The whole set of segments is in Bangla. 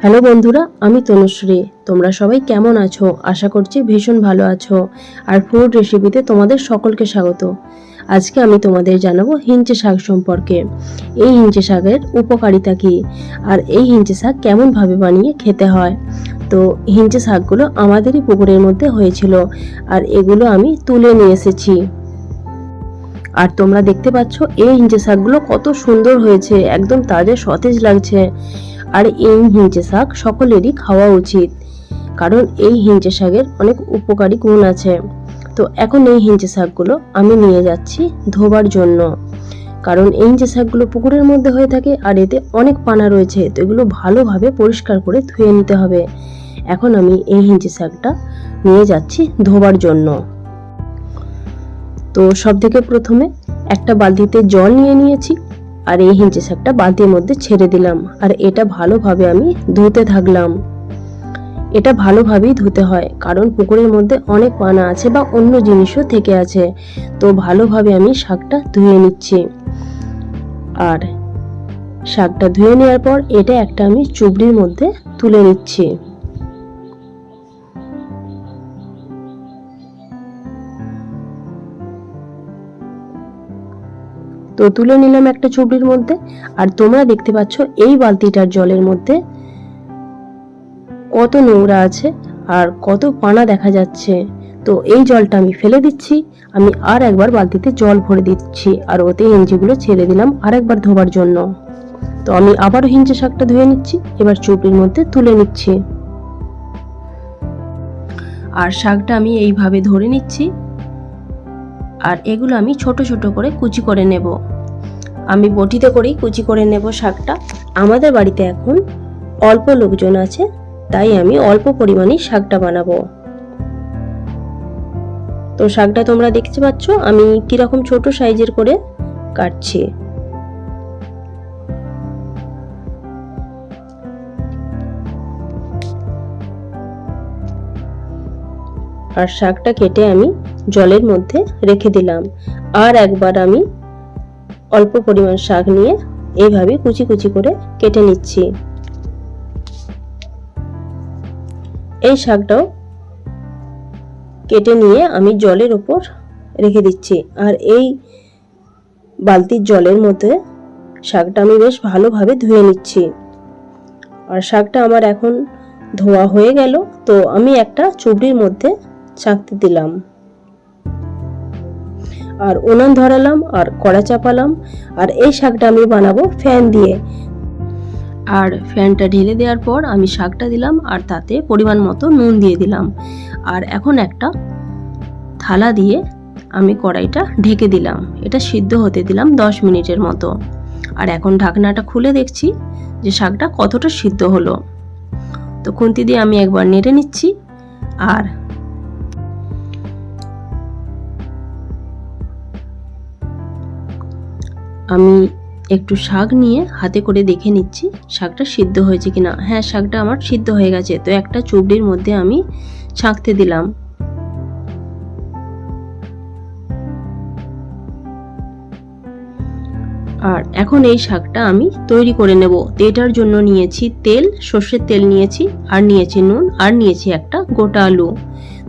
হ্যালো বন্ধুরা, আমি তনুশ্রী। তোমরা সবাই কেমন আছো? আশা করছি ভীষণ ভালো আছো। আর ফুড রেসিপিতে তোমাদের সকলকে স্বাগত। আজকে আমি তোমাদের জানাবো হিঞ্চে শাক সম্পর্কে। এই হিঞ্চে শাকের উপকারিতা কী, আর এই হিঞ্চে শাক কেমনভাবে বানিয়ে খেতে হয়। তো হিঞ্চে শাকগুলো আমাদেরই পুকুরের মধ্যে হয়েছিল, আর এগুলো আমি তুলে নিয়ে এসেছি। আর তোমরা দেখতে পাচ্ছ এই হিঞ্চে শাকগুলো কত সুন্দর হয়েছে, একদম তাজা সতেজ লাগছে। আর এই হিঞ্চে শাক সকলেরই খাওয়া উচিত, কারণ এই হিঞ্চে শাকের অনেক উপকারী গুণ আছে। তো এখন এই হিঞ্চে শাকগুলো আমি নিয়ে যাচ্ছি ধোবার জন্য, কারণ এই হিঞ্চে শাকগুলো পুকুরের মধ্যে হয়ে থাকে আর এতে অনেক পানা রয়েছে। তো এগুলো ভালোভাবে পরিষ্কার করে ধুয়ে নিতে হবে। এখন আমি এই হিঞ্চে শাকটা নিয়ে যাচ্ছি ধোবার জন্য। তো সব থেকে প্রথমে একটা বালতিতে জল নিয়ে নিয়েছি, আর এই হিঞ্চে শাকটা বালতির মধ্যে ছেড়ে দিলাম। আর এটা ভালোভাবে আমি ধুতে থাকলাম। এটা ভালোভাবেই ধুতে হয়, কারণ পুকুরের মধ্যে অনেক পানা আছে বা অন্য জিনিসও থেকে আছে। তো ভালোভাবে আমি শাকটা ধুয়ে নিচ্ছি। আর শাকটা ধুয়ে নেওয়ার পর এটা একটা আমি চুবড়ির মধ্যে তুলে নিচ্ছি। তো তুলে নিলাম একটা চুবড়ির মধ্যে। আর তোমরা দেখতে পাচ্ছ এই বালতিটার জলের মধ্যে কত নোংরা আছে আর কত পানা দেখা যাচ্ছে। তো এই জলটা আমি ফেলে দিচ্ছি। আমি আর একবার বালতিতে জল ভরে দিচ্ছি, আর ওতে হিঞ্চেগুলো ছেড়ে দিলাম আর একবার ধোবার জন্য। তো আমি আবারও হিঞ্চে শাকটা ধুয়ে নিচ্ছি, এবার চুবড়ির মধ্যে তুলে নিচ্ছি। আর শাকটা আমি এইভাবে ধরে নিচ্ছি। আর এগুলো আমি ছোট ছোট করে কুচি করে নেব। আমি বটিতে করেই কুচি করে নেব শাকটা। আমাদের বাড়িতে এখন অল্প লোকজন আছে, তাই আমি অল্প পরিমাণেই শাকটা বানাবো। তো শাকটা তোমরা দেখতে পাচ্ছ আমি কিরকম ছোট সাইজের করে কাটছি। আর শাকটা কেটে আমি জলের মধ্যে রেখে দিলাম। আর একবার আমি অল্প পরিমাণ শাক নিয়ে এইভাবে কুচি কুচি করে কেটে নিচ্ছি। এই শাকটাও কেটে নিয়ে আমি জলের উপর রেখে দিচ্ছি। আর এই বালতির জলের মধ্যে শাকটা আমি বেশ ভালোভাবে ধুয়ে নিচ্ছি। আর শাকটা আমার এখন ধোয়া হয়ে গেল। তো আমি একটা চুবড়ির মধ্যে চাকতি দিলাম, আর উনান ধরালাম আর কড়া চাপালাম। আর এই শাকটা আমি বানাবো ফ্যান দিয়ে। আর ফ্যানটা ঢেলে দেওয়ার পর আমি শাকটা দিলাম, আর তাতে পরিমাণ মতো নুন দিয়ে দিলাম। আর এখন একটা থালা দিয়ে আমি কড়াইটা ঢেকে দিলাম। এটা সিদ্ধ হতে দিলাম 10 মিনিটের মতো। আর এখন ঢাকনাটা খুলে দেখছি যে শাকটা কতটা সিদ্ধ হলো। তো খুন্তি দিয়ে আমি একবার নেড়ে নিচ্ছি। আর আমি একটু শাক নিয়ে হাতে করে দেখে নিচ্ছি শাকটা সিদ্ধ হয়েছে কিনা। হ্যাঁ, শাকটা আমার সিদ্ধ হয়ে গেছে। তো একটা চুবড়ির মধ্যে আমি ছাঁকতে দিলাম। আর এখন এই শাকটা আমি তৈরি করে নেব। তো এটার জন্য নিয়েছি তেল, সর্ষের তেল নিয়েছি, আর নিয়েছি নুন, আর নিয়েছি একটা গোটা আলু।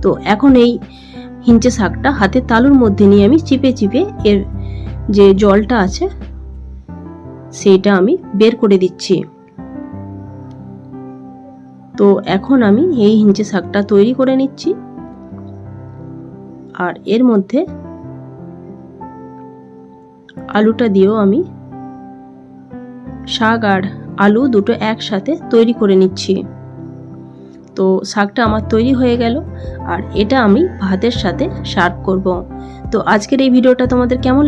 তো এখন এই হিঞ্চে শাকটা হাতে তালুর মধ্যে নিয়ে আমি চিপে চিপে এর যে জলটা আছে সেটা আমি বের করে দিচ্ছি। তো এখন আমি এই হিঞ্চে শাকটা তৈরি করে নিচ্ছি। আর এর মধ্যে আলুটা দিয়েও আমি শাক আর আলু দুটো একসাথে তৈরি করে নিচ্ছি। তো শাকটা আমার তৈরি হয়ে গেল, আর এটা আমি ভাতের সাথে সার্ভ করব। তো আজকের এই ভিডিওটা তোমাদের কেমন